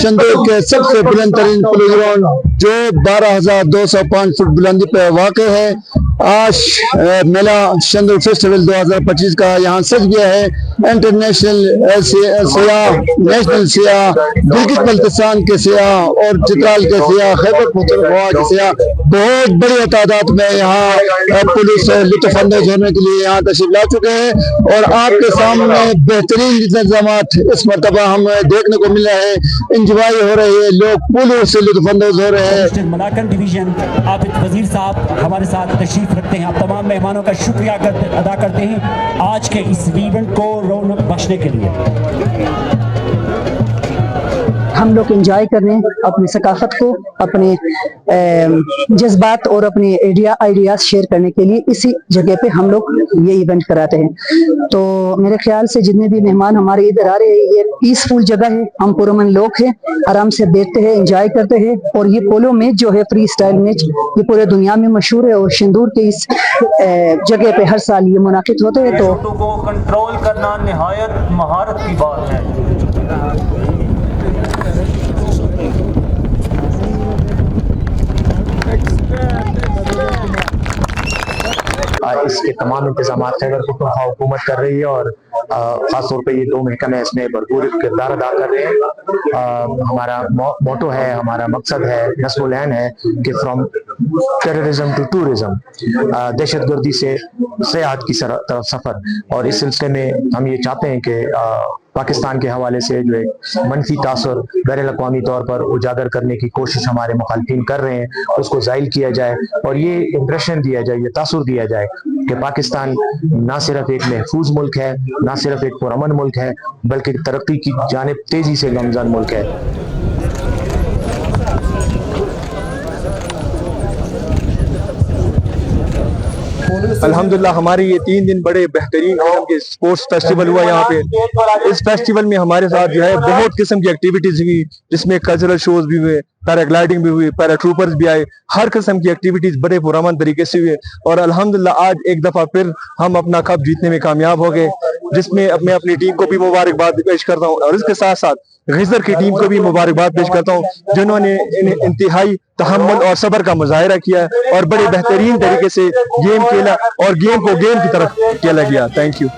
शंदूर के सबसे बुलंद तरीन पुलिस ग्राउंड जो 12,205 फुट बुलंदी पर वाक़ है। आज मेला शंदूर फेस्टिवल 2025 का यहाँ सज गया है। इंटरनेशनल सियाह, नेशनल सियाह, गिलगित बल्तिस्तान के सियाह और चित्राल के सियाह, खैबर पख्तूनख्वा के सियाह बहुत बड़ी तादाद में यहाँ पुलिस लुत्फानंदोज होने के लिए यहाँ तशरीफ ला चुके हैं और आपके सामने बेहतरीन इंतजाम इस मरतबा हमें देखने को मिला है। इंजॉय हो रही है, लोग पुलिस से लुत्फानंदोज हो रहे हैं। मलाकन डिवीजन आबिद वजीर साहब हमारे साथ तशरीफ रखते हैं। आप तमाम मेहमानों का शुक्रिया अदा करते हैं आज के इस इवेंट को रौनक बख्शने के लिए। हम लोग एंजॉय कर रहे हैं अपनी सकाफत को, अपने जज्बात और अपने आइडियाज शेयर करने के लिए इसी जगह पे हम लोग ये इवेंट कराते हैं। तो मेरे ख्याल से जितने भी मेहमान हमारे इधर आ रहे हैं, ये पीसफुल जगह है, हम पुरअमन लोग हैं, आराम से बैठते हैं, एंजॉय करते हैं। और ये पोलो मैच जो है, फ्री स्टाइल मैच, ये पूरे दुनिया में मशहूर है और शंदूर के इस जगह पे हर साल ये मुनाकिद होते हैं। तो को कंट्रोल करना निहायत महारत की बात है। इसके तमाम इंतजाम खैबर पख्तूनख्वा हुकूमत कर रही है और खासतौर पे ये दो महकमे इसमें भरपूर किरदार अदा कर रहे हैं। हमारा मोटो है, हमारा मकसद है, नस्ल ऐन है कि फ्रॉम टेररिज्म टू टूरिज्म, दहशतगर्दी से सयाहत की तरफ सफर। और इस सिलसिले में हम ये चाहते हैं कि पाकिस्तान के हवाले से जो एक मनफी तासुर बैनुल अक़वामी तौर पर उजागर करने की कोशिश हमारे मुखालिफिन कर रहे हैं, उसको ज़ाइल किया जाए और ये इम्प्रेशन दिया जाए, ये तासुर दिया जाए कि पाकिस्तान ना सिर्फ एक महफूज मुल्क है, ना सिर्फ एक पुरअमन मुल्क है, बल्कि तरक्की की जानिब तेजी से गमज़न मुल्क है। अल्हम्दुलिल्लाह हमारी ये 3 दिन बड़े बेहतरीन किस्म के स्पोर्ट्स फेस्टिवल हुआ यहाँ पे। इस फेस्टिवल में हमारे साथ जो है बहुत किस्म की एक्टिविटीज हुई, जिसमें कल्चरल शोज भी हुए, पैराग्लाइडिंग भी हुई, पैरा ट्रूपर्स भी आए, हर किस्म की एक्टिविटीज बड़े पुरअमन तरीके से हुए। और अल्हम्दुलिल्लाह आज एक दफा फिर हम अपना कप जीतने में कामयाब हो गए, जिसमें मैं अपनी टीम को भी मुबारकबाद पेश करता हूँ और इसके साथ साथ गिजर की टीम को भी मुबारकबाद पेश करता हूँ, जिन्होंने इंतहाई तहम्मुल और सब्र का मुजाहिरा किया और बड़े बेहतरीन तरीके से गेम खेला और गेम को गेम की तरफ खेला गया। Thank you.